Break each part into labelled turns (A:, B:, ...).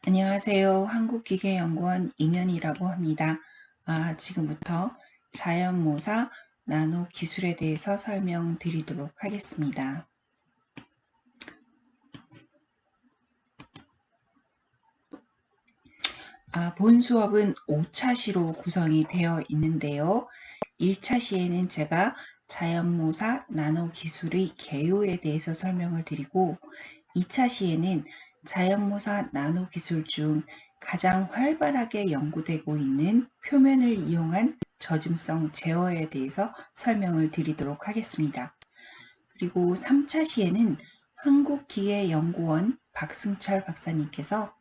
A: 안녕하세요. 한국기계연구원 임연이라고 합니다. 지금부터 자연모사 나노 기술에 대해서 설명드리도록 하겠습니다. 본 수업은 5차 시로 구성이 되어 있는데요. 1차 시에는 제가 자연모사 나노 기술의 개요에 대해서 설명을 드리고 2차 시에는 자연모사 나노 기술 중 가장 활발하게 연구되고 있는 표면을 이용한 젖음성 제어에 대해서 설명을 드리도록 하겠습니다. 그리고 3차 시에는 한국기계연구원 박승철 박사님께서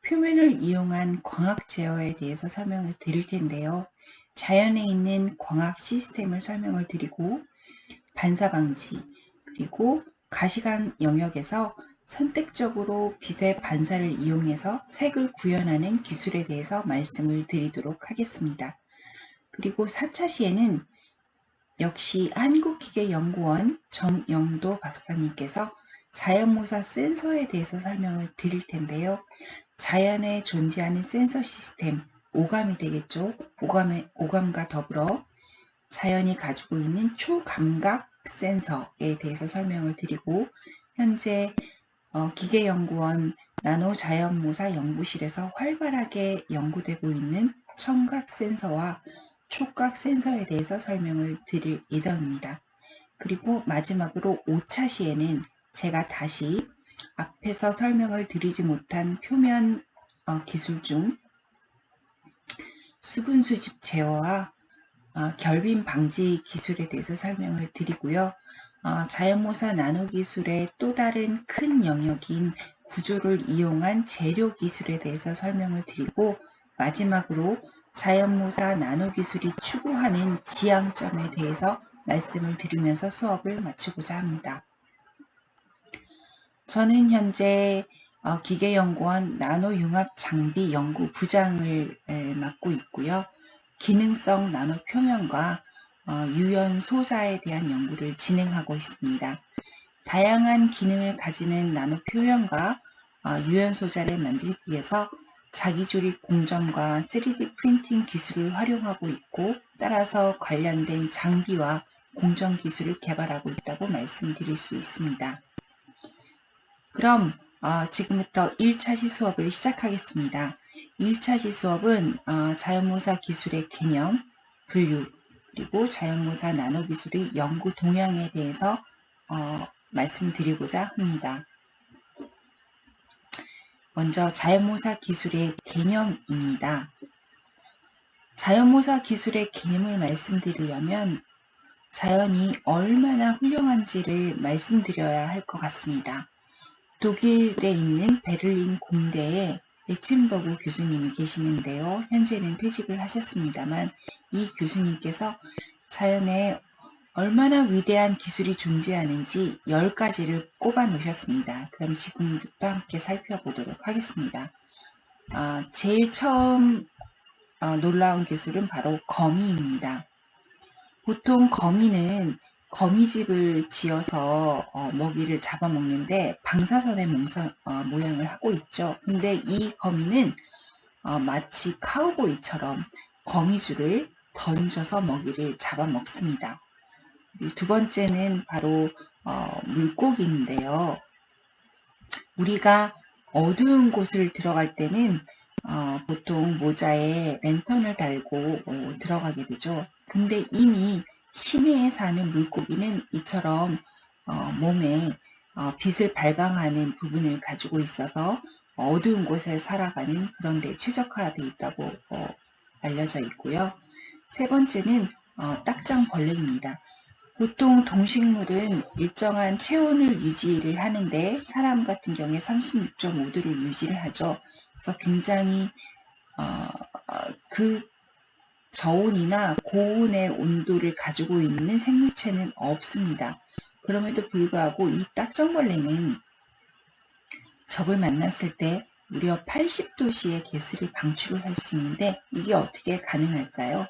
A: 표면을 이용한 광학 제어에 대해서 설명을 드릴 텐데요. 자연에 있는 광학 시스템을 설명을 드리고 반사 방지, 그리고 가시관 영역에서 선택적으로 빛의 반사를 이용해서 색을 구현하는 기술에 대해서 말씀을 드리도록 하겠습니다. 그리고 4차 시에는 역시 한국기계연구원 정영도 박사님께서 자연모사 센서에 대해서 설명을 드릴 텐데요. 자연에 존재하는 센서 시스템, 오감이 되겠죠. 오감과 더불어 자연이 가지고 있는 초감각 센서에 대해서 설명을 드리고 현재 기계연구원 나노자연모사 연구실에서 활발하게 연구되고 있는 청각 센서와 촉각 센서에 대해서 설명을 드릴 예정입니다. 그리고 마지막으로 5차 시에는 제가 다시 앞에서 설명을 드리지 못한 표면 기술 중 수분 수집 제어와 결빔 방지 기술에 대해서 설명을 드리고요. 자연모사 나노 기술의 또 다른 큰 영역인 구조를 이용한 재료 기술에 대해서 설명을 드리고 마지막으로 자연모사 나노 기술이 추구하는 지향점에 대해서 말씀을 드리면서 수업을 마치고자 합니다. 저는 현재 기계연구원 나노융합 장비 연구 부장을 맡고 있고요. 기능성 나노 표면과 유연 소자에 대한 연구를 진행하고 있습니다. 다양한 기능을 가지는 나노 표면과 유연 소자를 만들기 위해서 자기조립 공정과 3D 프린팅 기술을 활용하고 있고 따라서 관련된 장비와 공정 기술을 개발하고 있다고 말씀드릴 수 있습니다. 그럼 지금부터 1차시 수업을 시작하겠습니다. 1차시 수업은 자연모사 기술의 개념, 분류, 그리고 자연모사 나노기술의 연구 동향에 대해서 말씀드리고자 합니다. 먼저 자연모사 기술의 개념입니다. 자연모사 기술의 개념을 말씀드리려면 자연이 얼마나 훌륭한지를 말씀드려야 할 것 같습니다. 독일에 있는 베를린 공대에 에친버그 교수님이 계시는데요. 현재는 퇴직을 하셨습니다만 이 교수님께서 자연에 얼마나 위대한 기술이 존재하는지 10가지를 꼽아 놓으셨습니다. 그럼 지금부터 함께 살펴보도록 하겠습니다. 제일 처음 놀라운 기술은 바로 거미입니다. 보통 거미는 거미집을 지어서 먹이를 잡아먹는데 방사선의 모양을 하고 있죠. 근데 이 거미는 마치 카우보이처럼 거미줄을 던져서 먹이를 잡아먹습니다. 두 번째는 바로 물고기인데요. 우리가 어두운 곳을 들어갈 때는 보통 모자에 랜턴을 달고 들어가게 되죠. 근데 이미 심해에 사는 물고기는 이처럼 몸에 빛을 발광하는 부분을 가지고 있어서 어두운 곳에 살아가는 그런 데 최적화되어 있다고 알려져 있고요. 세 번째는 딱정벌레입니다. 보통 동식물은 일정한 체온을 유지를 하는데 사람 같은 경우에 36.5도를 유지를 하죠. 그래서 굉장히 그 저온이나 고온의 온도를 가지고 있는 생물체는 없습니다. 그럼에도 불구하고 이 딱정벌레는 적을 만났을 때 무려 80도씨의 가스를 방출을 할 수 있는데 이게 어떻게 가능할까요?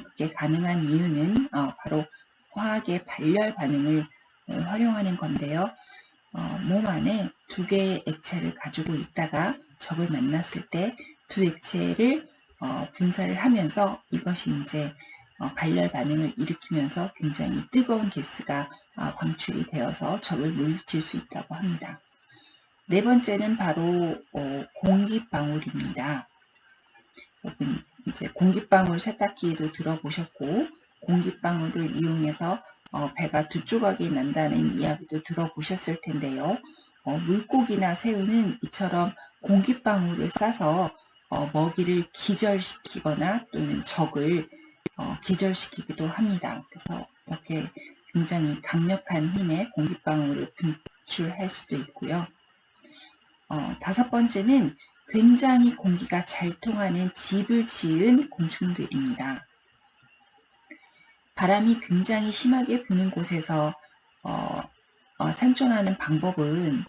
A: 그게 가능한 이유는 바로 화학의 발열 반응을 활용하는 건데요. 몸 안에 두 개의 액체를 가지고 있다가 적을 만났을 때 두 액체를 분사를 하면서 이것이 이제 발열 반응을 일으키면서 굉장히 뜨거운 가스가 방출이 되어서 적을 물리칠 수 있다고 합니다. 네 번째는 바로 공기방울입니다. 여러분 이제 공기방울 세탁기도 들어보셨고 공기방울을 이용해서 배가 두 조각이 난다는 이야기도 들어보셨을 텐데요. 물고기나 새우는 이처럼 공기방울을 쏴서 먹이를 기절시키거나 또는 적을 기절시키기도 합니다. 그래서 이렇게 굉장히 강력한 힘의 공기방울을 분출할 수도 있고요. 다섯 번째는 굉장히 공기가 잘 통하는 집을 지은 곤충들입니다. 바람이 굉장히 심하게 부는 곳에서 생존하는 방법은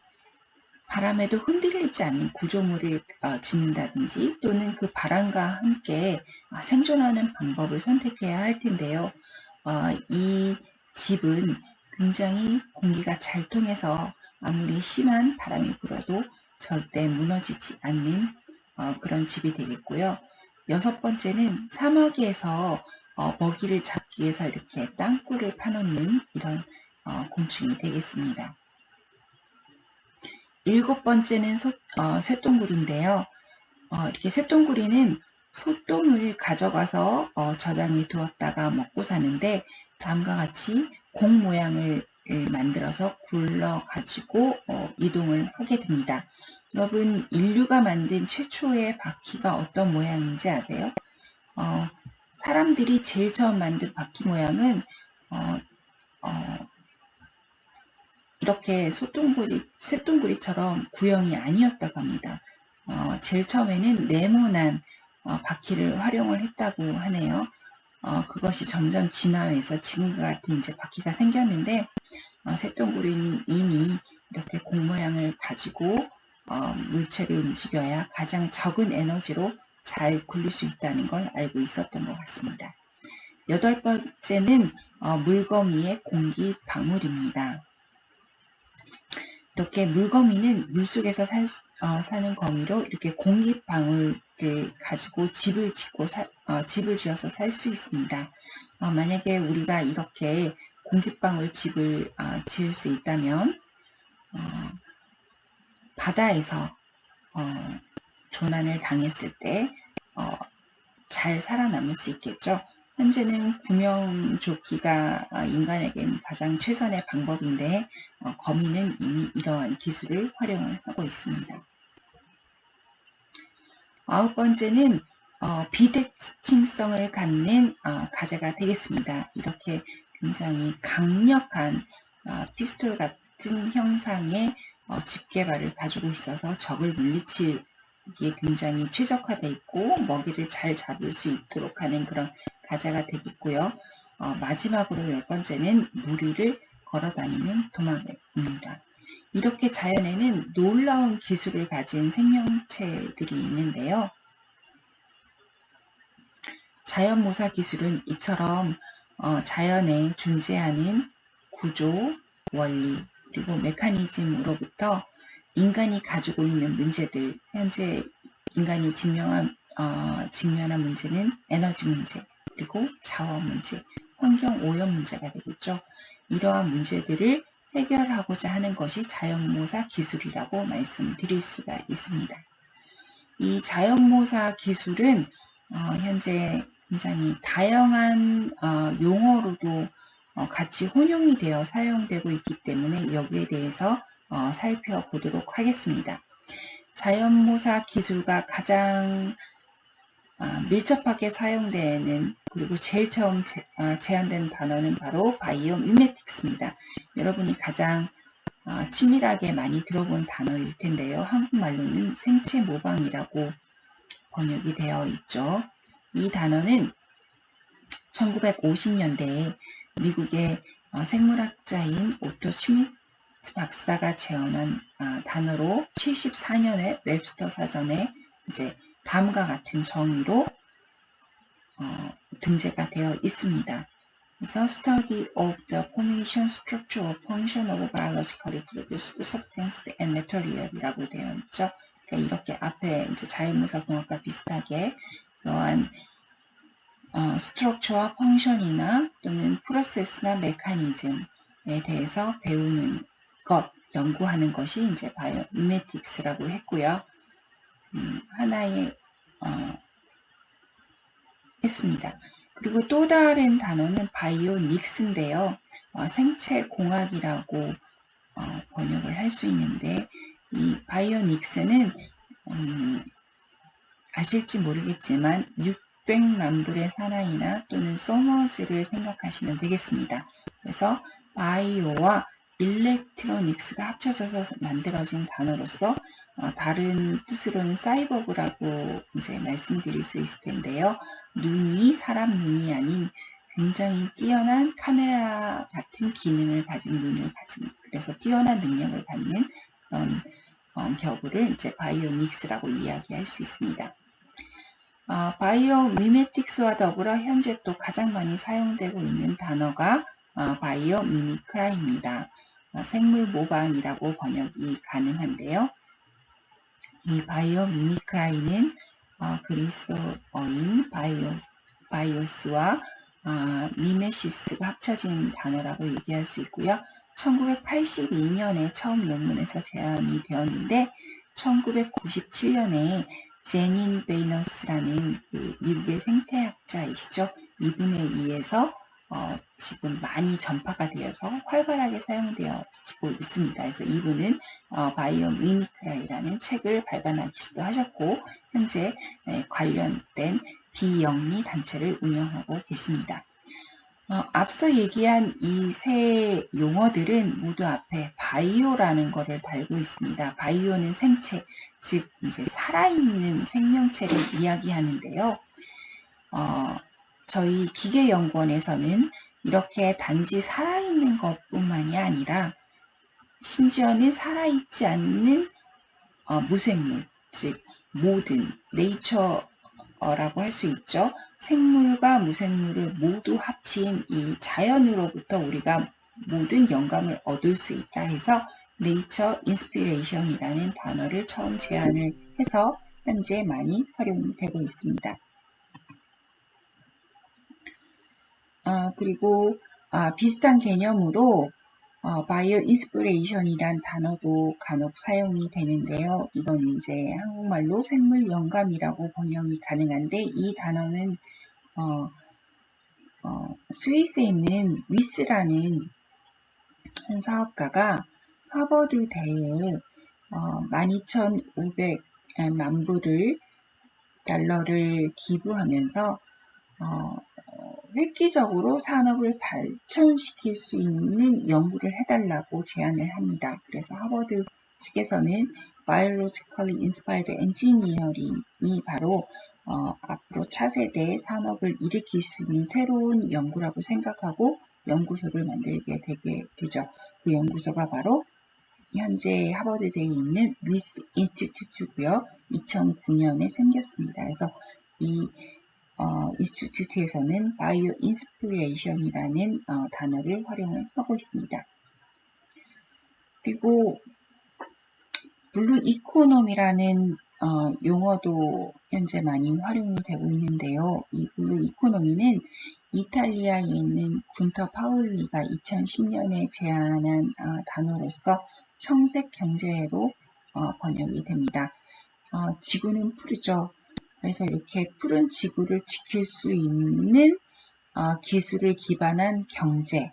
A: 바람에도 흔들리지 않는 구조물을 짓는다든지 또는 그 바람과 함께 생존하는 방법을 선택해야 할 텐데요. 이 집은 굉장히 공기가 잘 통해서 아무리 심한 바람이 불어도 절대 무너지지 않는 그런 집이 되겠고요. 여섯 번째는 사막에서 먹이를 잡기 위해서 이렇게 땅굴을 파놓는 이런 곤충이 되겠습니다. 일곱 번째는 쇠똥구리인데요. 이렇게 쇠똥구리는 소똥을 가져가서 저장해 두었다가 먹고 사는데 다음과 같이 공 모양을 만들어서 굴러 가지고 이동을 하게 됩니다. 여러분 인류가 만든 최초의 바퀴가 어떤 모양인지 아세요? 사람들이 제일 처음 만든 바퀴 모양은 이렇게 쇠똥구리처럼 구형이 아니었다고 합니다. 제일 처음에는 네모난 바퀴를 활용을 했다고 하네요. 그것이 점점 진화해서 지금과 같은 이제 바퀴가 생겼는데 쇠똥구리는 이미 이렇게 공 모양을 가지고 물체를 움직여야 가장 적은 에너지로 잘 굴릴 수 있다는 걸 알고 있었던 것 같습니다. 여덟 번째는 물거미의 공기 방울입니다. 이렇게 물거미는 물속에서 사는 거미로 이렇게 공기방울을 가지고 집을 지어서 살 수 있습니다. 만약에 우리가 이렇게 공기방울 집을 지을 수 있다면 바다에서 조난을 당했을 때 잘 살아남을 수 있겠죠. 현재는 구명조끼가 인간에겐 가장 최선의 방법인데 거미는 이미 이러한 기술을 활용을 하고 있습니다. 아홉 번째는 비대칭성을 갖는 가재가 되겠습니다. 이렇게 굉장히 강력한 피스톨 같은 형상의 집게발을 가지고 있어서 적을 물리치기에 굉장히 최적화되어 있고 먹이를 잘 잡을 수 있도록 하는 그런 가재가 되겠고요. 마지막으로 열 번째는 무리를 걸어다니는 도마뱀입니다. 이렇게 자연에는 놀라운 기술을 가진 생명체들이 있는데요. 자연모사 기술은 이처럼 자연에 존재하는 구조, 원리, 그리고 메커니즘으로부터 인간이 가지고 있는 문제들, 현재 인간이 직면한 문제는 에너지 문제, 그리고 자원 문제, 환경 오염 문제가 되겠죠. 이러한 문제들을 해결하고자 하는 것이 자연모사 기술이라고 말씀드릴 수가 있습니다. 이 자연모사 기술은 현재 굉장히 다양한 용어로도 같이 혼용이 되어 사용되고 있기 때문에 여기에 대해서 살펴보도록 하겠습니다. 자연모사 기술과 가장 밀접하게 사용되는 그리고 제일 처음 제안된 단어는 바로 바이오미메틱스입니다. 여러분이 가장 친밀하게 많이 들어본 단어일 텐데요. 한국말로는 생체 모방이라고 번역이 되어 있죠. 이 단어는 1950년대에 미국의 생물학자인 오토 슈미트 박사가 제안한 단어로 74년에 웹스터 사전에 이제 다음과 같은 정의로 등재가 되어 있습니다. 그래서 Study of the Formation, Structure, or Function of Biologically Produced Substance and Material이라고 되어 있죠. 그러니까 이렇게 앞에 이제 자연모사 공학과 비슷하게 이러한 스트럭처와 펑션이나 또는 프로세스나 메커니즘에 대해서 배우는 것, 연구하는 것이 이제 바이오미메틱스라고 했고요. 하나의 했습니다. 그리고 또 다른 단어는 바이오닉스인데요. 생체공학이라고 번역을 할 수 있는데 이 바이오닉스는 아실지 모르겠지만 600만 불의 사나이나 또는 소머즈를 생각하시면 되겠습니다. 그래서 바이오와 일렉트로닉스가 합쳐져서 만들어진 단어로서 다른 뜻으로는 사이버그라고 이제 말씀드릴 수 있을 텐데요. 눈이 사람 눈이 아닌 굉장히 뛰어난 카메라 같은 기능을 가진 눈을 가진, 그래서 뛰어난 능력을 갖는 그런 격을 이제 바이오닉스라고 이야기할 수 있습니다. 바이오미메틱스와 더불어 현재 또 가장 많이 사용되고 있는 단어가 바이오미미크라입니다. 생물 모방이라고 번역이 가능한데요. 이 바이오미미크라이는 그리스어인 바이오스와 미메시스가 합쳐진 단어라고 얘기할 수 있고요. 1982년에 처음 논문에서 제안이 되었는데 1997년에 제닌 베이너스라는 그 미국의 생태학자이시죠. 이분에 의해서 지금 많이 전파가 되어서 활발하게 사용되어지고 있습니다. 그래서 이분은 바이오미미크라이라는 책을 발간하기도 하셨고 현재 관련된 비영리 단체를 운영하고 계십니다. 앞서 얘기한 이 세 용어들은 모두 앞에 바이오라는 것을 달고 있습니다. 바이오는 생체, 즉 이제 살아있는 생명체를 이야기하는데요. 저희 기계연구원에서는 이렇게 단지 살아있는 것뿐만이 아니라 심지어는 살아있지 않는 무생물, 즉 모든 네이처라고 할 수 있죠. 생물과 무생물을 모두 합친 이 자연으로부터 우리가 모든 영감을 얻을 수 있다 해서 네이처 인스피레이션이라는 단어를 처음 제안을 해서 현재 많이 활용이 되고 있습니다. 그리고 비슷한 개념으로 바이오 인스피레이션이란 단어도 간혹 사용이 되는데요. 이건 이제 한국말로 생물 영감이라고 번역이 가능한데 이 단어는 스위스에 있는 위스라는 한 사업가가 하버드대에 12,500만 달러를 기부하면서 획기적으로 산업을 발전시킬 수 있는 연구를 해달라고 제안을 합니다. 그래서 하버드 측에서는 Biologically Inspired Engineering이 바로 앞으로 차세대 산업을 일으킬 수 있는 새로운 연구라고 생각하고 연구소를 만들게 되게 되죠. 그 연구소가 바로 현재 하버드대에 있는 위스 인스티튜트고요. 2009년에 생겼습니다. 그래서 이 인스티튜트에서는 바이오 인스피레이션이라는 단어를 활용을 하고 있습니다. 그리고 블루 이코노미라는 용어도 현재 많이 활용이 되고 있는데요. 이 블루 이코노미는 이탈리아에 있는 군터 파울리가 2010년에 제안한 단어로서 청색 경제로 번역이 됩니다. 지구는 푸르죠. 그래서 이렇게 푸른 지구를 지킬 수 있는 기술을 기반한 경제,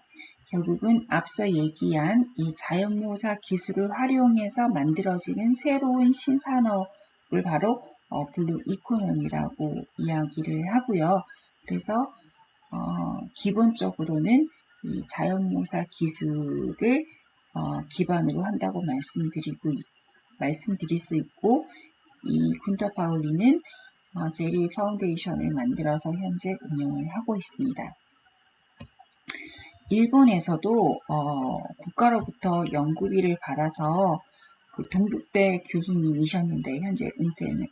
A: 결국은 앞서 얘기한 이 자연모사 기술을 활용해서 만들어지는 새로운 신산업을 바로 블루 이코노미라고 이야기를 하고요. 그래서 기본적으로는 이 자연모사 기술을 기반으로 한다고 말씀드릴 수 있고, 이 군터 파울리는 제리 파운데이션을 만들어서 현재 운영을 하고 있습니다. 일본에서도 국가로부터 연구비를 받아서 그 동북대 교수님이셨는데 현재는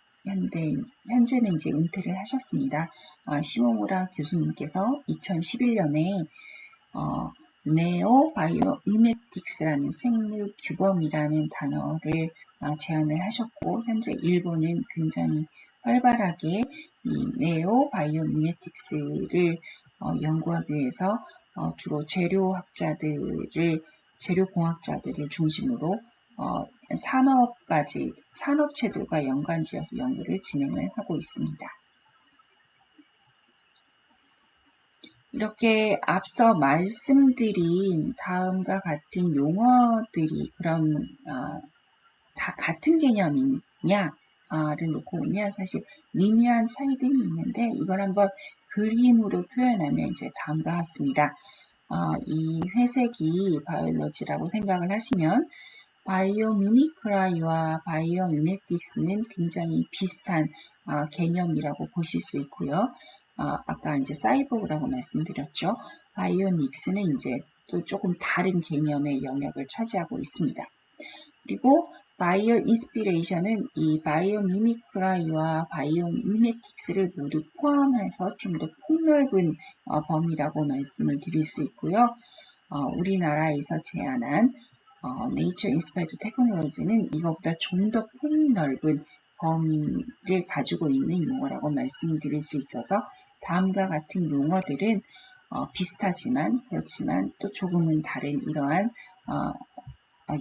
A: 이제 은퇴를 하셨습니다. 시모무라 교수님께서 2011년에 네오바이오미메틱스라는 생물 규범이라는 단어를 제안을 하셨고, 현재 일본은 굉장히 활발하게 이 네오바이오미메틱스를 연구하기 위해서 주로 재료공학자들을 중심으로 산업체들과 연관지어서 연구를 진행을 하고 있습니다. 이렇게 앞서 말씀드린 다음과 같은 용어들이 그럼 다 같은 개념이냐를 놓고 보면 사실 미묘한 차이들이 있는데, 이걸 한번 그림으로 표현하면 이제 다음과 같습니다. 이 회색이 바이올로지라고 생각을 하시면 바이오미미크라이와 바이오미메틱스는 굉장히 비슷한 개념이라고 보실 수 있고요. 아까 이제 사이보그라고 말씀드렸죠. 바이오닉스는 이제 또 조금 다른 개념의 영역을 차지하고 있습니다. 그리고 바이오 인스피레이션은 이 바이오미미크라이와 바이오미메틱스를 모두 포함해서 좀 더 폭넓은 범위라고 말씀을 드릴 수 있고요. 우리나라에서 제안한 네이처 인스파이어드 테크놀로지는 이것보다 좀 더 폭넓은 범위를 가지고 있는 용어라고 말씀드릴 수 있어서 다음과 같은 용어들은 비슷하지만 그렇지만 또 조금은 다른 이러한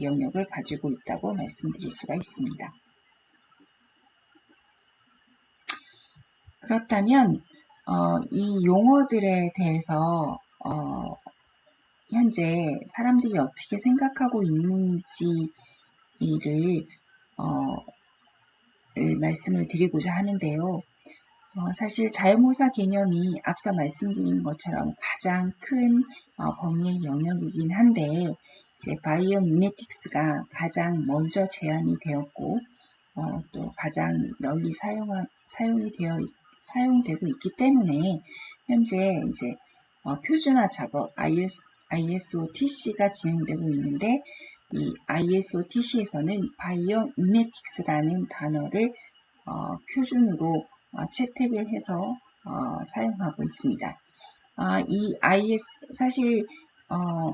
A: 영역을 가지고 있다고 말씀드릴 수가 있습니다. 그렇다면 이 용어들에 대해서 현재 사람들이 어떻게 생각하고 있는지를 말씀을 드리고자 하는데요. 사실 자유모사 개념이 앞서 말씀드린 것처럼 가장 큰 범위의 영역이긴 한데, 이제 바이오미메틱스가 가장 먼저 제안이 되었고 또 가장 널리 사용되고 있기 때문에 현재 이제 표준화 작업 ISO/TC가 진행되고 있는데, 이 ISO/TC에서는 바이오미메틱스라는 단어를 표준으로 채택을 해서 사용하고 있습니다. 사실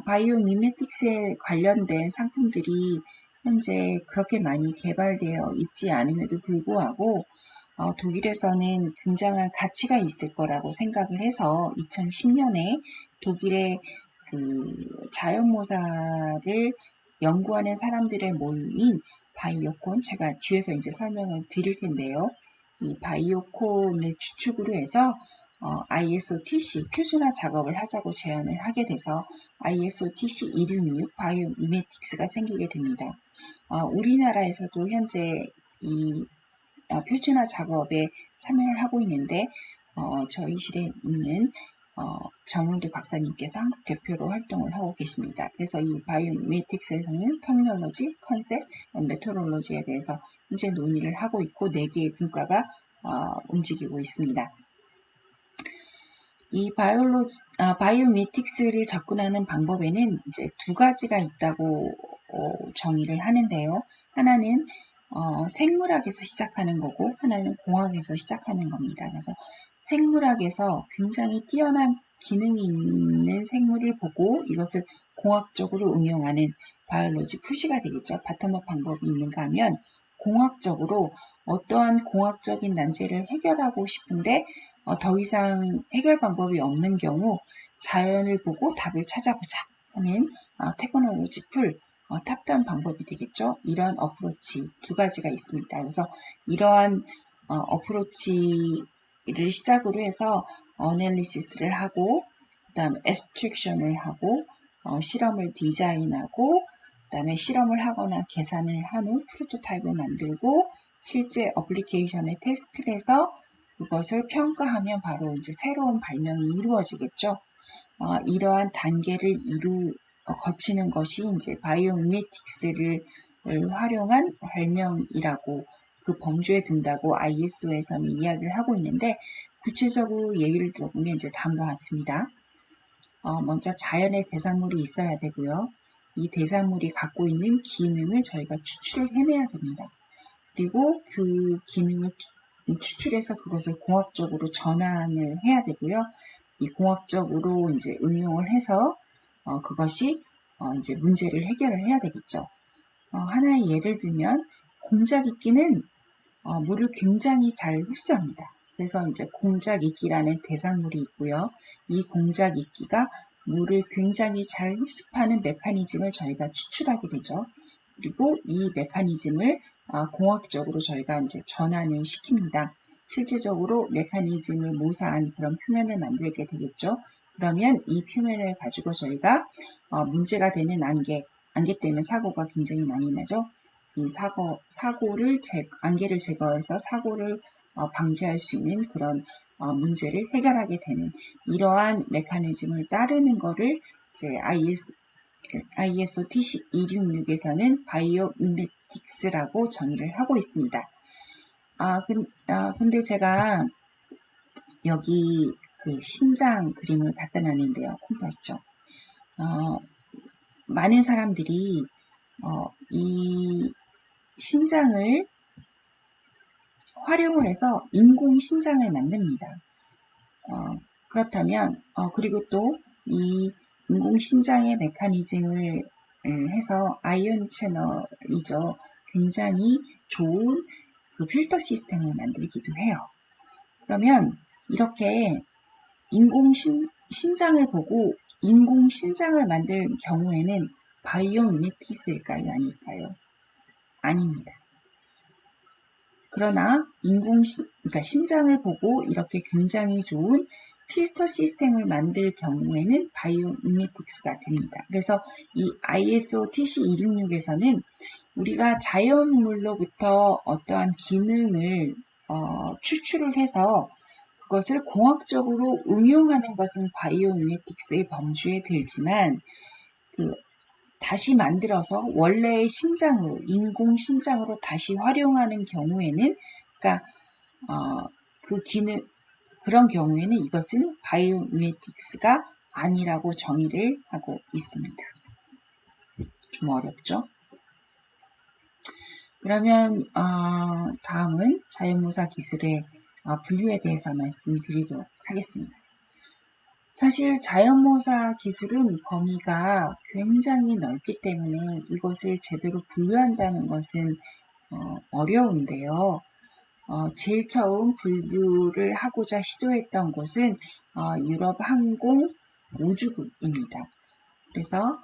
A: 바이오미메틱스에 관련된 상품들이 현재 그렇게 많이 개발되어 있지 않음에도 불구하고 독일에서는 굉장한 가치가 있을 거라고 생각을 해서 2010년에 독일의 그 자연모사를 연구하는 사람들의 모임인 바이오콘, 제가 뒤에서 이제 설명을 드릴 텐데요. 이 바이오콘을 주축으로 해서 ISO/TC 표준화 작업을 하자고 제안을 하게 돼서 ISO/TC 266 바이오미메틱스가 생기게 됩니다. 우리나라에서도 현재 이 표준화 작업에 참여를 하고 있는데 저희 실에 있는 정용도 박사님께서 한국 대표로 활동을 하고 계십니다. 그래서 이 바이오미메틱스에서는 터미놀로지, 컨셉, 메토롤로지에 대해서 현재 논의를 하고 있고 4개의 분과가 움직이고 있습니다. 이 바이오미틱스를 접근하는 방법에는 이제 2가지가 있다고 정의를 하는데요. 하나는 생물학에서 시작하는 거고 하나는 공학에서 시작하는 겁니다. 그래서 생물학에서 굉장히 뛰어난 기능이 있는 생물을 보고 이것을 공학적으로 응용하는 바이올로지 푸시가 되겠죠. 바텀업 방법이 있는가 하면, 공학적으로 어떠한 공학적인 난제를 해결하고 싶은데 더 이상 해결 방법이 없는 경우 자연을 보고 답을 찾아보자 하는 테크놀로지 풀, 탑다운 방법이 되겠죠. 이런 어프로치 2가지가 있습니다. 그래서 이러한 어프로치를 시작으로 해서 어널리시스를 하고, 그 다음에 애스트랙션을 하고, 실험을 디자인하고, 그 다음에 실험을 하거나 계산을 한 후 프로토타입을 만들고, 실제 어플리케이션에 테스트를 해서 그것을 평가하면 바로 이제 새로운 발명이 이루어지겠죠. 이러한 단계를 거치는 것이 이제 바이오미메틱스를 활용한 발명이라고, 그 범주에 든다고 ISO에서는 이야기를 하고 있는데, 구체적으로 얘기를 들어보면 이제 다음과 같습니다. 먼저 자연의 대상물이 있어야 되고요. 이 대상물이 갖고 있는 기능을 저희가 추출을 해내야 됩니다. 그리고 그 기능을 추출해서 그것을 공학적으로 전환을 해야 되고요. 이 공학적으로 이제 응용을 해서 그것이 이제 문제를 해결을 해야 되겠죠. 하나의 예를 들면 공작이끼는 물을 굉장히 잘 흡수합니다. 그래서 이제 공작이끼라는 대상물이 있고요. 이 공작이끼가 물을 굉장히 잘 흡수하는 메커니즘을 저희가 추출하게 되죠. 그리고 이 메커니즘을 공학적으로 저희가 이제 전환을 시킵니다. 실제적으로 메커니즘을 모사한 그런 표면을 만들게 되겠죠. 그러면 이 표면을 가지고 저희가 문제가 되는 안개 때문에 사고가 굉장히 많이 나죠. 이 안개를 제거해서 사고를 방지할 수 있는 그런 문제를 해결하게 되는 이러한 메커니즘을 따르는 거를 이제 ISO TC266에서는 바이오미메틱스라고 정의를 하고 있습니다. 근데 제가 여기 그 신장 그림을 갖다 놨는데요. 컴퓨터시죠? 많은 사람들이 이 신장을 활용을 해서 인공 신장을 만듭니다. 그렇다면 그리고 또 이 인공 신장의 메커니즘을 해서 아이온 채널이죠. 굉장히 좋은 그 필터 시스템을 만들기도 해요. 그러면 이렇게 인공 신장을 보고 인공 신장을 만들 경우에는 바이오미메틱스일까요? 아닐까요? 아닙니다. 그러나 그러니까 신장을 보고 이렇게 굉장히 좋은 필터 시스템을 만들 경우에는 바이오미메틱스가 됩니다. 그래서 이 ISO TC266에서는 우리가 자연물로부터 어떠한 기능을 추출을 해서 그것을 공학적으로 응용하는 것은 바이오미메틱스의 범주에 들지만 다시 만들어서 원래의 신장으로 인공 신장으로 다시 활용하는 경우에는 그러니까 그런 경우에는 이것은 바이오미메틱스가 아니라고 정의를 하고 있습니다. 좀 어렵죠? 그러면 다음은 자연모사 기술의 분류에 대해서 말씀드리도록 하겠습니다. 사실 자연모사 기술은 범위가 굉장히 넓기 때문에 이것을 제대로 분류한다는 것은 어려운데요. 제일 처음 분류를 하고자 시도했던 곳은 유럽 항공 우주국입니다. 그래서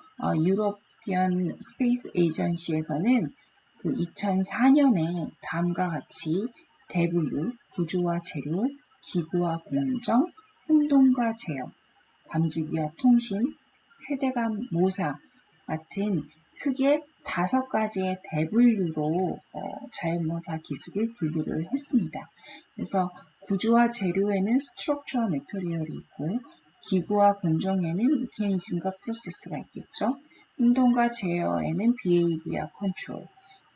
A: 유로피언 스페이스 에이전시에서는 그 2004년에 다음과 같이 W, 구조와 재료, 기구와 공정, 행동과 제어, 감지기와 통신, 세대감 모사 같은 크게 5가지의 W로 자연모사 기술을 분류를 했습니다. 그래서 구조와 재료에는 스트럭처와 메터리얼이 있고 기구와 공정에는 미케니즘과 프로세스가 있겠죠. 행동과 제어에는 behavior control,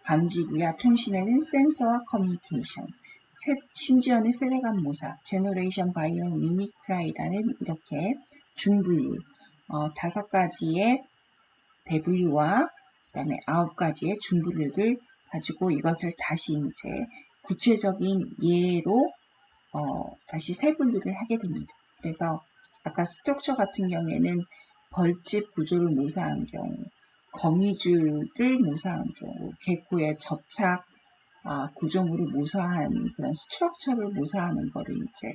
A: 감지기와 통신에는 센서와 커뮤니케이션, 심지어는 세대감 모사, 제너레이션 바이오 미미크라이라는 이렇게 중분류 5가지의 W와 그다음에 9가지의 중분류를 가지고 이것을 다시 이제 구체적인 예로 다시 세분류를 하게 됩니다. 그래서 아까 스트럭처 같은 경우에는 벌집 구조를 모사한 경우, 거미줄을 모사한 경우, 개코의 접착 구조물을 모사하는 그런 스트럭처를 모사하는 거를 이제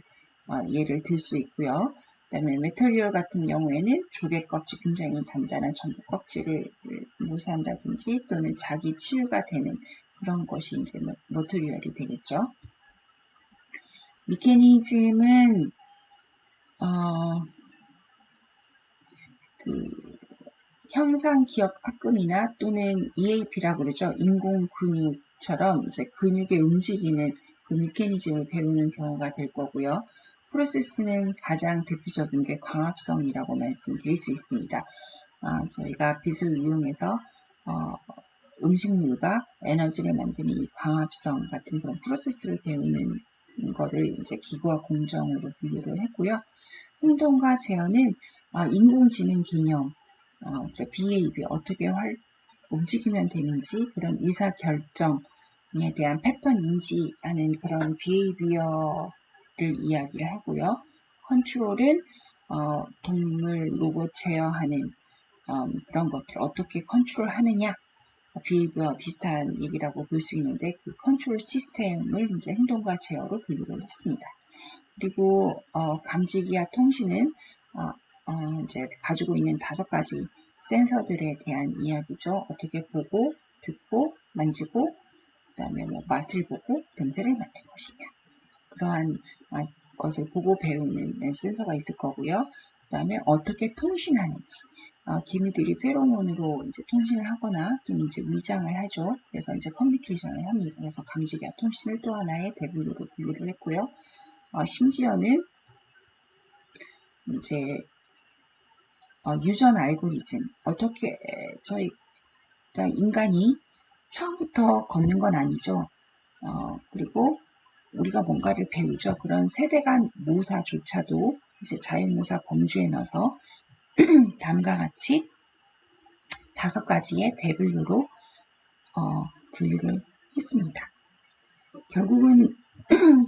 A: 예를 들 수 있고요. 그다음에 메터리얼 같은 경우에는 조개 껍질 굉장히 단단한 전복 껍질을 모사한다든지 또는 자기 치유가 되는 그런 것이 이제 머터리얼이 되겠죠. 미케니즘은 형상 기억 합금이나 또는 EAP라고 그러죠. 인공 근육처럼 이제 근육의 움직이는 그 미케니즘을 배우는 경우가 될 거고요. 프로세스는 가장 대표적인 게 광합성이라고 말씀드릴 수 있습니다. 저희가 빛을 이용해서 음식물과 에너지를 만드는 이 광합성 같은 그런 프로세스를 배우는 거를 이제 기구와 공정으로 분류를 했고요. 행동과 제어는 인공지능 개념, 그러니까 behavior, 어떻게 움직이면 되는지 그런 의사결정에 대한 패턴 인지하는 그런 behavior를 이야기를 하고요. 컨트롤은 동물, 로봇 제어하는 그런 것들 어떻게 컨트롤 하느냐 비교와 비슷한 얘기라고 볼 수 있는데 그 컨트롤 시스템을 이제 행동과 제어로 분류를 했습니다. 그리고 감지기와 통신은 이제 가지고 있는 5가지 센서들에 대한 이야기죠. 어떻게 보고, 듣고, 만지고, 그 다음에 뭐 맛을 보고, 냄새를 맡을 것이냐. 그러한 것을 보고 배우는 센서가 있을 거고요. 그 다음에 어떻게 통신하는지. 기미들이 페로몬으로 이제 통신을 하거나 또는 이제 위장을 하죠. 그래서 이제 커뮤니케이션을 합니다. 그래서 감지기와 통신을 또 하나의 대분류로 분류를 했고요. 심지어는 이제 유전 알고리즘 어떻게 저희가 인간이 처음부터 걷는 건 아니죠. 그리고 우리가 뭔가를 배우죠. 그런 세대 간 모사조차도 이제 자연모사 범주에 넣어서 다음과 같이 5가지의 대분류로 분류를 했습니다. 결국은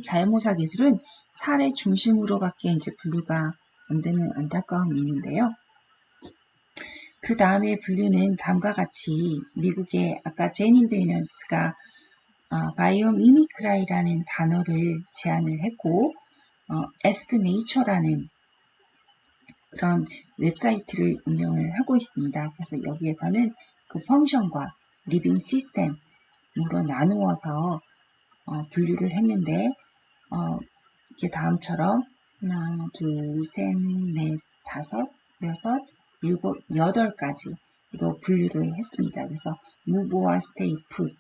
A: 자연모사 기술은 사례 중심으로밖에 이제 분류가 안 되는 안타까움이 있는데요. 그 다음에 분류는 다음과 같이 미국의 아까 제닌 베이너스가 바이오미미크라이라는 단어를 제안을 했고 Ask Nature라는 그런 웹사이트를 운영을 하고 있습니다. 그래서 여기에서는 그 펑션과 리빙 시스템으로 나누어서 분류를 했는데 이렇게 다음처럼 하나, 둘, 셋, 넷, 다섯, 여섯, 일곱, 8가지로 분류를 했습니다. 그래서 move와 stay put,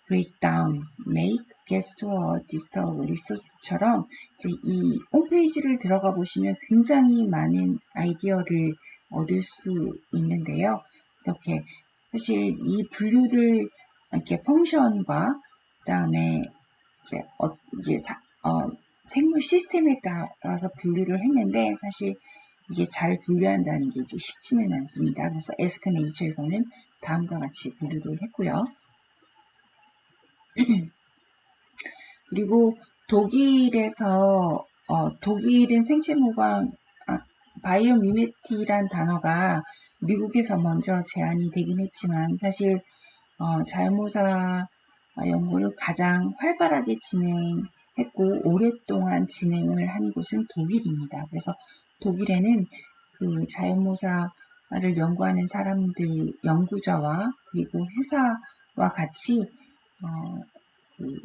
A: break down, make, guess or disturb, resource처럼 이제 이 홈페이지를 들어가 보시면 굉장히 많은 아이디어를 얻을 수 있는데요. 이렇게 사실 이 분류를 이렇게 펑션과 그 다음에 이제 이게 생물 시스템에 따라서 분류를 했는데 사실 이게 잘 분류한다는 게 이제 쉽지는 않습니다. 그래서 에스크 네이처에서는 다음과 같이 분류를 했고요. 그리고 독일에서 독일은 생체모방 바이오미메티란 단어가 미국에서 먼저 제안이 되긴 했지만 사실 자연모사 연구를 가장 활발하게 진행했고 오랫동안 진행을 한 곳은 독일입니다. 그래서 독일에는 그 자연모사를 연구하는 사람들, 연구자와 그리고 회사와 같이 그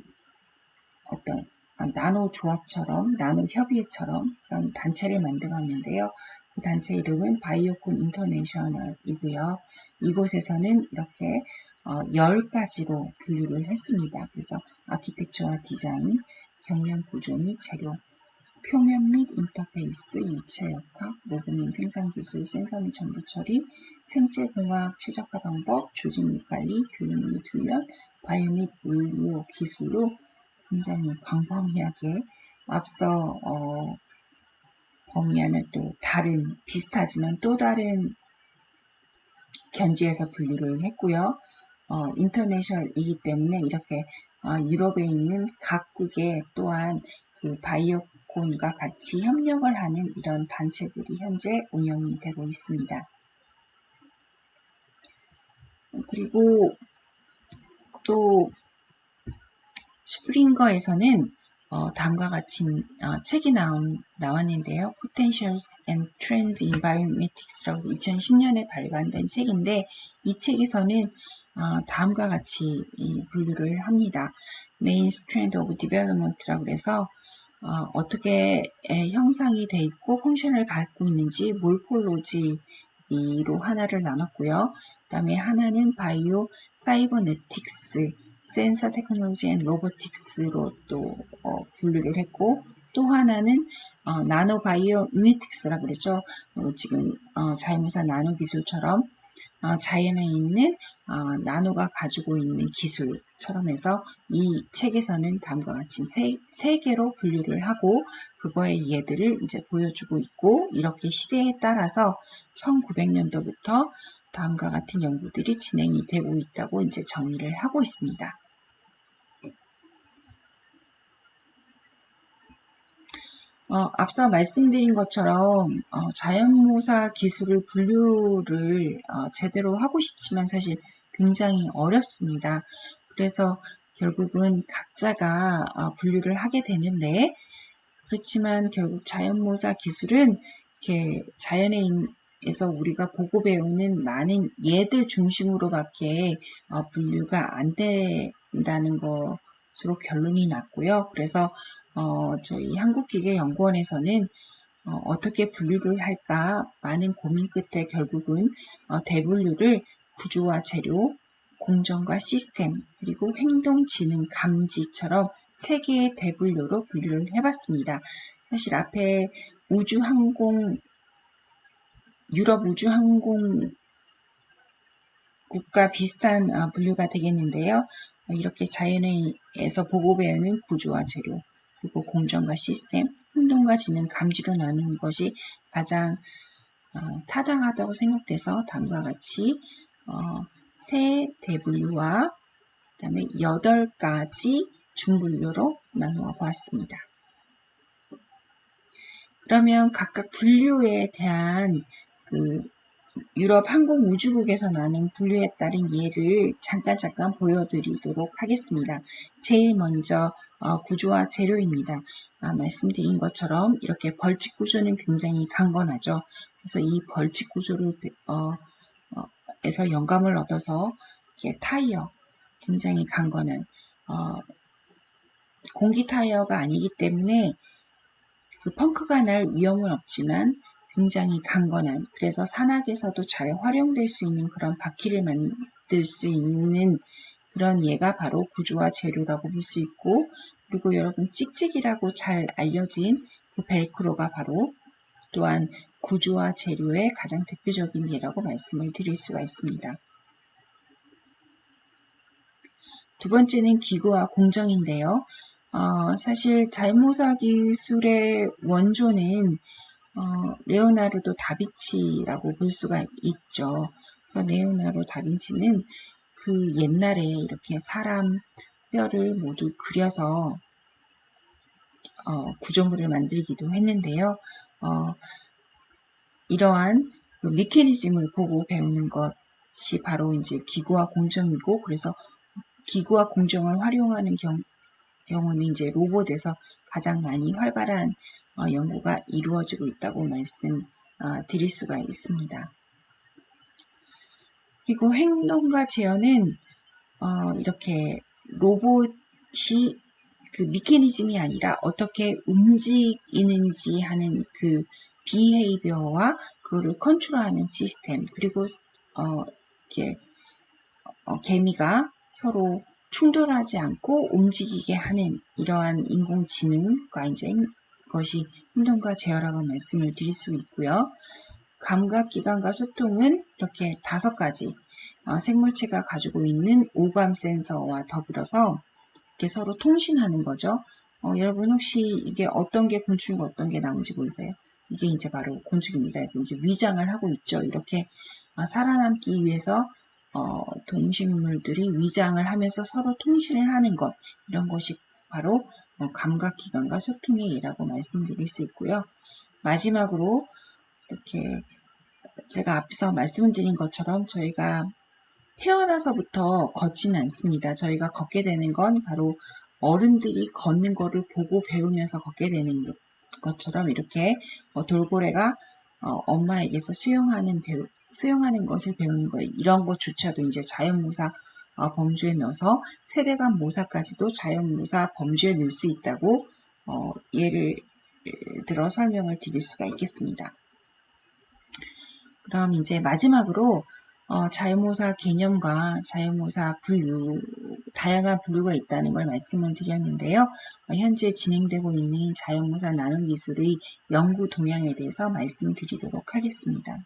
A: 어떤 나노 조합처럼, 나노 협의회처럼 그런 단체를 만들었는데요. 그 단체 이름은 바이오콘 인터내셔널이고요. 이곳에서는 이렇게 10가지로 분류를 했습니다. 그래서 아키텍처와 디자인, 경련 구조 및 재료, 표면 및 인터페이스, 유체 역학, 로그 및 생산기술, 센서 및 정보 처리, 생체공학 최적화 방법, 조직 및 관리, 교육 및 훈련, 바이오 및 의료 기술로 굉장히 광범위하게 앞서 범위와는 또 다른 비슷하지만 또 다른 견지에서 분류를 했고요. 인터내셔널이기 때문에 이렇게 유럽에 있는 각국의 또한 그 바이오콘과 같이 협력을 하는 이런 단체들이 현재 운영이 되고 있습니다. 그리고 또 스프링거에서는 다음과 같이 책이 나왔는데요. Potentials and Trends in Biometrics라고 2010년에 발간된 책인데 이 책에서는 다음과 같이 분류를 합니다. Main Strand of Development라고 해서 어떻게 형상이 돼 있고 펑션을 갖고 있는지 몰폴로지로 하나를 나눴고요. 그 다음에 하나는 바이오 사이버네틱스 센서 테크놀로지 앤 로보틱스로 또 분류를 했고 또 하나는 나노 바이오 미메틱스라고 그러죠. 지금 자연모사 나노 기술처럼 자연에 있는 나노가 가지고 있는 기술처럼 해서 이 책에서는 다음과 같이 세 개로 분류를 하고 그거의 예들을 이제 보여주고 있고 이렇게 시대에 따라서 1900년도부터 다음과 같은 연구들이 진행이 되고 있다고 이제 정의를 하고 있습니다. 앞서 말씀드린 것처럼 자연모사 기술을 분류를 제대로 하고 싶지만 사실 굉장히 어렵습니다. 그래서 결국은 각자가 분류를 하게 되는데, 그렇지만 결국 자연모사 기술은 이렇게 자연에서 우리가 보고 배우는 많은 예들 중심으로밖에 분류가 안 된다는 것으로 결론이 났고요. 그래서 저희 한국기계연구원에서는 어떻게 분류를 할까 많은 고민 끝에 결국은 대분류를 구조와 재료, 공정과 시스템, 그리고 행동, 지능, 감지처럼 3개의 대분류로 분류를 해봤습니다. 사실 앞에 유럽 우주항공 국가 비슷한 분류가 되겠는데요. 이렇게 자연에서 보고 배우는 구조와 재료, 그리고 공정과 시스템, 행동과 지능, 감지로 나누는 것이 가장 타당하다고 생각돼서 다음과 같이 세 대분류와 그다음에 8가지 중분류로 나누어 보았습니다. 그러면 각각 분류에 대한 유럽 항공우주국에서 나눈 분류에 따른 예를 잠깐 보여드리도록 하겠습니다. 제일 먼저 구조와 재료입니다. 말씀드린 것처럼 이렇게 벌집 구조는 굉장히 강건하죠. 그래서 이 벌집 구조를 에서 영감을 얻어서 이렇게 타이어, 굉장히 강건한 공기 타이어가 아니기 때문에 그 펑크가 날 위험은 없지만 굉장히 강건한, 그래서 산악에서도 잘 활용될 수 있는 그런 바퀴를 만들 수 있는 그런 예가 바로 구조와 재료라고 볼 수 있고, 그리고 여러분 찍찍이라고 잘 알려진 그 벨크로가 바로 또한 구조와 재료의 가장 대표적인 예라고 말씀을 드릴 수가 있습니다. 두 번째는 기구와 공정인데요. 사실 자연모사 기술의 원조는 레오나르도 다빈치라고 볼 수가 있죠. 그래서 레오나르도 다빈치는 그 옛날에 이렇게 사람 뼈를 모두 그려서 구조물을 만들기도 했는데요. 이러한 그 메커니즘을 보고 배우는 것이 바로 이제 기구와 공정이고, 그래서 기구와 공정을 활용하는 경우는 이제 로봇에서 가장 많이 활발한 연구가 이루어지고 있다고 드릴 수가 있습니다. 그리고 행동과 제어는 이렇게 로봇이 그 메커니즘이 아니라 어떻게 움직이는지 하는 그 비헤이비어와 그거를 컨트롤하는 시스템, 그리고 이렇게 개미가 서로 충돌하지 않고 움직이게 하는 이러한 인공지능과 이제 것이 행동과 제어라고 말씀을 드릴 수 있고요. 감각기관과 소통은 이렇게 5가지 생물체가 가지고 있는 오감 센서와 더불어서 이렇게 서로 통신하는 거죠. 여러분 혹시 이게 어떤 게 곤충이고 어떤 게 나무인지 보이세요? 이게 이제 바로 곤충입니다. 그래서 이제 위장을 하고 있죠. 이렇게 살아남기 위해서 동식물들이 위장을 하면서 서로 통신을 하는 것, 이런 것이 바로 감각기관과 소통의 예라고 말씀드릴 수 있고요. 마지막으로 이렇게 제가 앞서 말씀드린 것처럼 저희가 태어나서부터 걷지는 않습니다. 저희가 걷게 되는 건 바로 어른들이 걷는 거를 보고 배우면서 걷게 되는 것처럼 이렇게 돌고래가 엄마에게서 수영하는 것을 배우는 거예요. 이런 것조차도 이제 자연모사 범주에 넣어서 세대간 모사까지도 자연모사 범주에 넣을 수 있다고 예를 들어 설명을 드릴 수가 있겠습니다. 그럼 이제 마지막으로 자연모사 개념과 자연모사 분류, 다양한 분류가 있다는 걸 말씀을 드렸는데요. 현재 진행되고 있는 자연모사 나눔 기술의 연구 동향에 대해서 말씀드리도록 하겠습니다.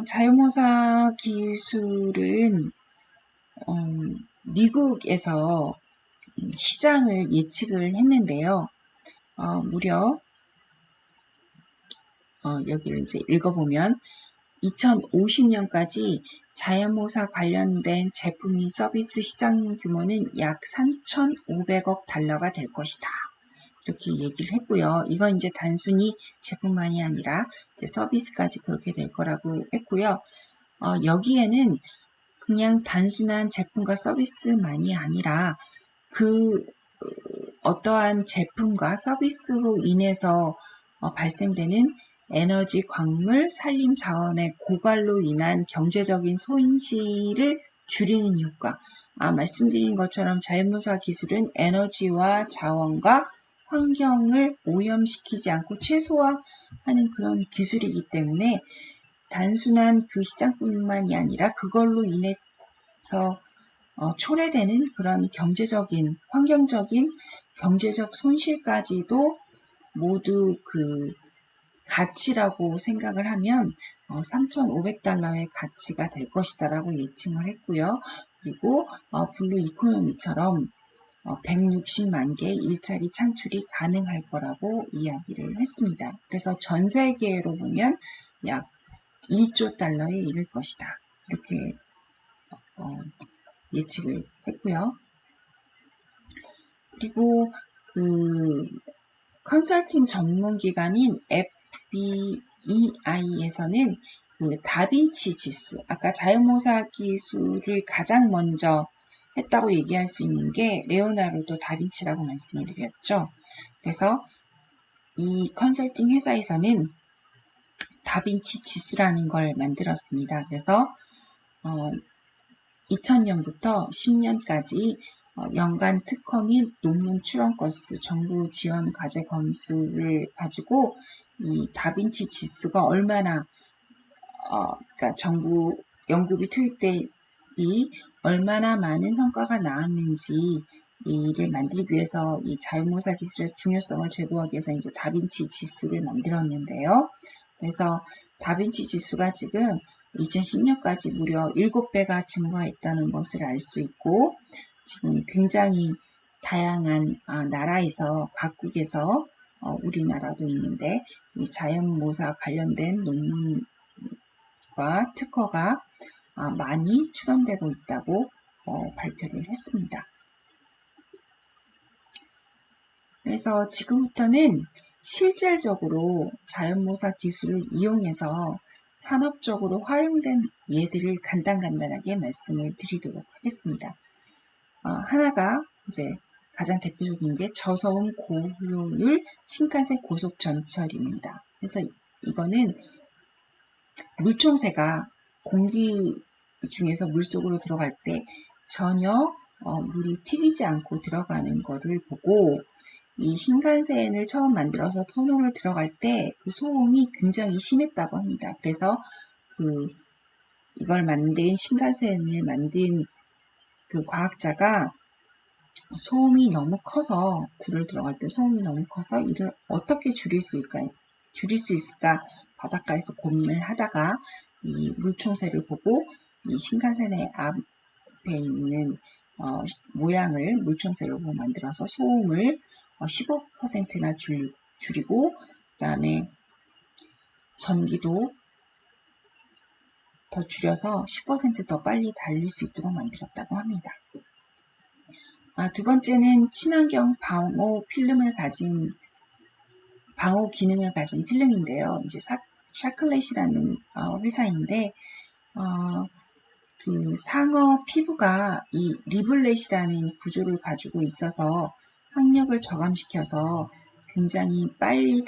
A: 자연모사 기술은 미국에서 시장을 예측을 했는데요. 무려 여기를 이제 읽어보면 2050년까지 자연모사 관련된 제품 및 서비스 시장 규모는 약 3,500억 달러가 될 것이다. 이렇게 얘기를 했고요. 이건 이제 단순히 제품만이 아니라 이제 서비스까지 그렇게 될 거라고 했고요. 여기에는 그냥 단순한 제품과 서비스만이 아니라 그 어떠한 제품과 서비스로 인해서 발생되는 에너지, 광물, 산림 자원의 고갈로 인한 경제적인 손실을 줄이는 효과. 말씀드린 것처럼 자연모사 기술은 에너지와 자원과 환경을 오염시키지 않고 최소화하는 그런 기술이기 때문에 단순한 그 시장뿐만이 아니라 그걸로 인해서 초래되는 그런 경제적인, 환경적인, 경제적 손실까지도 모두 그 가치라고 생각을 하면 3,500달러의 가치가 될 것이다라고 예측을 했고요. 그리고 블루 이코노미처럼 160만 개의 일자리 창출이 가능할 거라고 이야기를 했습니다. 그래서 전 세계로 보면 약 1조 달러에 이를 것이다. 이렇게 예측을 했고요. 그리고 그 컨설팅 전문 기관인 FBEI에서는 그 다빈치 지수, 아까 자연모사 기술을 가장 먼저 했다고 얘기할 수 있는 게 레오나르도 다빈치라고 말씀을 드렸죠. 그래서 이 컨설팅 회사에서는 다빈치 지수라는 걸 만들었습니다. 그래서 2000년부터 10년까지 연간 특허 및 논문 출원 건수, 정부 지원 과제 건수를 가지고 이 다빈치 지수가 얼마나 그러니까 정부 연구비 투입대비 얼마나 많은 성과가 나왔는지 이를 만들기 위해서 이 자연모사 기술의 중요성을 제고하기 위해서 이제 다빈치 지수를 만들었는데요. 그래서 다빈치 지수가 지금 2010년까지 무려 7배가 증가했다는 것을 알 수 있고 지금 굉장히 다양한 나라에서 각국에서 우리나라도 있는데 이 자연모사 관련된 논문과 특허가 많이 출원되고 있다고 발표를 했습니다. 그래서 지금부터는 실질적으로 자연모사 기술을 이용해서 산업적으로 활용된 예들을 간단하게 말씀을 드리도록 하겠습니다. 하나가 이제 가장 대표적인 게 저소음 고효율 신칸센 고속 전철입니다. 그래서 이거는 물총새가 공기 중에서 물속으로 들어갈 때 전혀 물이 튀기지 않고 들어가는 거를 보고 이 신칸센을 처음 만들어서 터널을 들어갈 때 그 소음이 굉장히 심했다고 합니다. 그래서 이걸 만든 신칸센을 만든 그 과학자가 소음이 너무 커서 굴을 들어갈 때 소음이 너무 커서 이를 어떻게 줄일 수 있을까 바닷가에서 고민을 하다가 이 물총새를 보고 이 신칸센의 앞에 있는 모양을 물총새로 만들어서 소음을 15%나 줄이고 그 다음에 전기도 더 줄여서 10% 더 빨리 달릴 수 있도록 만들었다고 합니다. 두 번째는 친환경 방호 기능을 가진 필름인데요. 이제 샤클렛이라는 회사인데 그 상어 피부가 이 리블렛이라는 구조를 가지고 있어서 학력을 저감시켜서 굉장히 빨리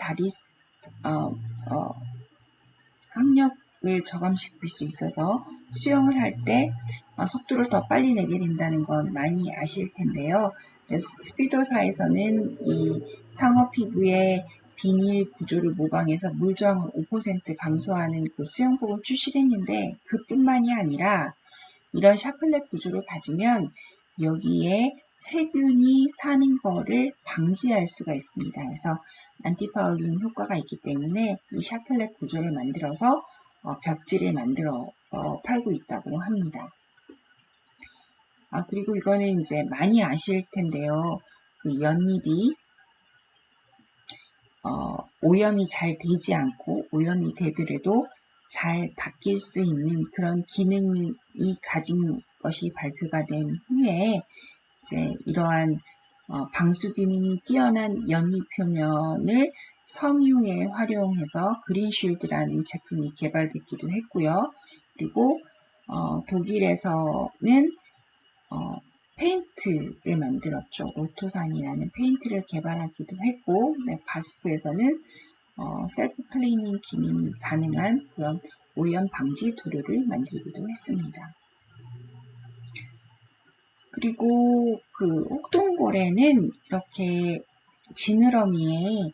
A: 학력을 저감시킬 수 있어서 수영을 할 때 속도를 더 빨리 내게 된다는 건 많이 아실 텐데요. 그래서 스피도사에서는 이 상어 피부의 비닐 구조를 모방해서 물저항을 5% 감소하는 그 수영복을 출시를 했는데 그뿐만이 아니라 이런 샤클렛 구조를 가지면 여기에 세균이 사는 거를 방지할 수가 있습니다. 그래서 안티파울링 효과가 있기 때문에 이 샤클렛 구조를 만들어서 벽지를 만들어서 팔고 있다고 합니다. 그리고 이거는 이제 많이 아실 텐데요. 그 연잎이 오염이 잘 되지 않고 오염이 되더라도 잘 닦일 수 있는 그런 기능이 가진 것이 발표가 된 후에 이제 이러한 방수 기능이 뛰어난 연리 표면을 섬유에 활용해서 그린쉴드라는 제품이 개발됐기도 했고요. 그리고 독일에서는 페인트를 만들었죠. 로토산이라는 페인트를 개발하기도 했고, 네, 바스프에서는 셀프 클리닝 기능이 가능한 그런 오염 방지 도료를 만들기도 했습니다. 그리고 그 혹동고래는 이렇게 지느러미에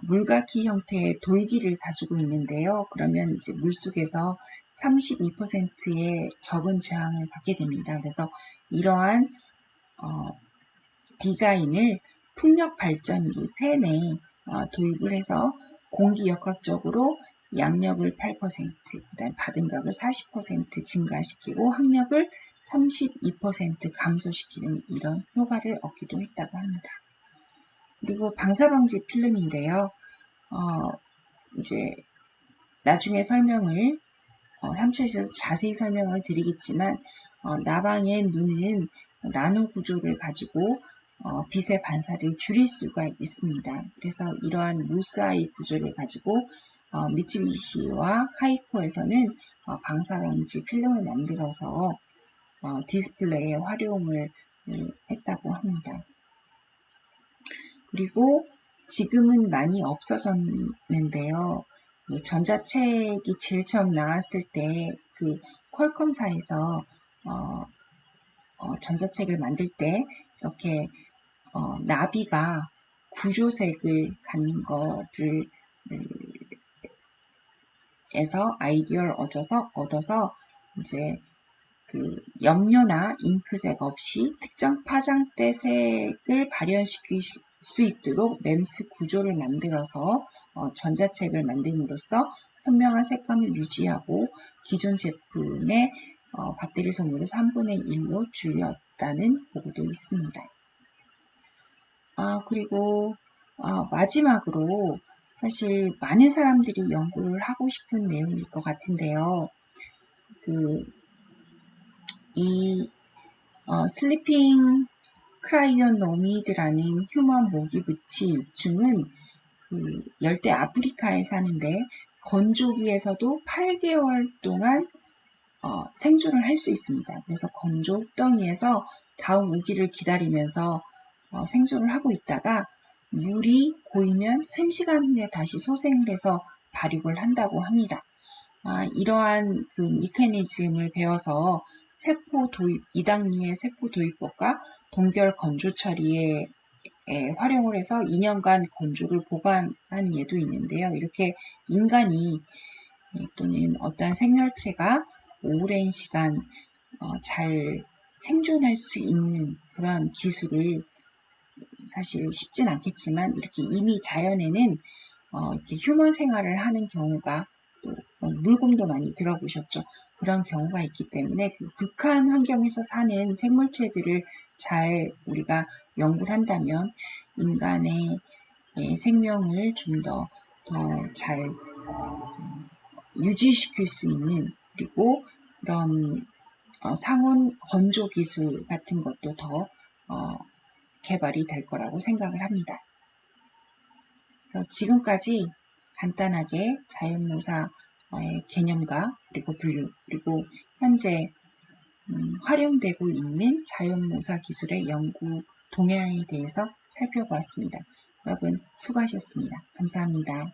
A: 물갈퀴 형태의 돌기를 가지고 있는데요. 그러면 이제 물속에서 32%의 적은 저항을 갖게 됩니다. 그래서 이러한 디자인을 풍력 발전기 팬에 도입을 해서 공기 역학적으로 양력을 8%, 그다음 바등각을 40% 증가시키고 항력을 32% 감소시키는 이런 효과를 얻기도 했다고 합니다. 그리고 방사방지 필름인데요. 이제 나중에 설명을 3차에서 자세히 설명을 드리겠지만 나방의 눈은 나노 구조를 가지고 빛의 반사를 줄일 수가 있습니다. 그래서 이러한 무스아이 구조를 가지고 미쓰비시와 하이코에서는 방사방지 필름을 만들어서 디스플레이에 활용을 했다고 합니다. 그리고 지금은 많이 없어졌는데요. 전자책이 제일 처음 나왔을 때 그 퀄컴사에서 전자책을 만들 때 이렇게 나비가 구조색을 갖는 거를 에서 아이디어를 얻어서 이제 그 염료나 잉크색 없이 특정 파장대 색을 발현시킬 수 있도록 램스 구조를 만들어서 전자책을 만듦으로써 선명한 색감을 유지하고 기존 제품의 배터리 소모를 3분의 1로 줄였다는 보고도 있습니다. 그리고 마지막으로 사실 많은 사람들이 연구를 하고 싶은 내용일 것 같은데요. 슬리핑 크라이오노미드라는 휴먼 모기부치 유충은 그 열대 아프리카에 사는데 건조기에서도 8개월 동안 생존을 할 수 있습니다. 그래서 건조 흙덩이에서 다음 우기를 기다리면서 생존을 하고 있다가 물이 고이면 1시간 후에 다시 소생을 해서 발육을 한다고 합니다. 이러한 그 메커니즘을 배워서 세포 도입, 이당류의 세포 도입법과 동결 건조 처리에 활용을 해서 2년간 건조를 보관한 예도 있는데요. 이렇게 인간이 또는 어떤 생명체가 오랜 시간 잘 생존할 수 있는 그런 기술을 사실 쉽진 않겠지만 이렇게 이미 자연에는 이렇게 휴먼 생활을 하는 경우가 또 물곰도 많이 들어보셨죠. 그런 경우가 있기 때문에 그 극한 환경에서 사는 생물체들을 잘 우리가 연구를 한다면 인간의 생명을 좀 더 잘 유지시킬 수 있는 그리고 그런 상온 건조 기술 같은 것도 더 개발이 될 거라고 생각을 합니다. 그래서 지금까지 간단하게 자연모사의 개념과 그리고 분류 그리고 현재 활용되고 있는 자연모사 기술의 연구 동향에 대해서 살펴보았습니다. 여러분 수고하셨습니다. 감사합니다.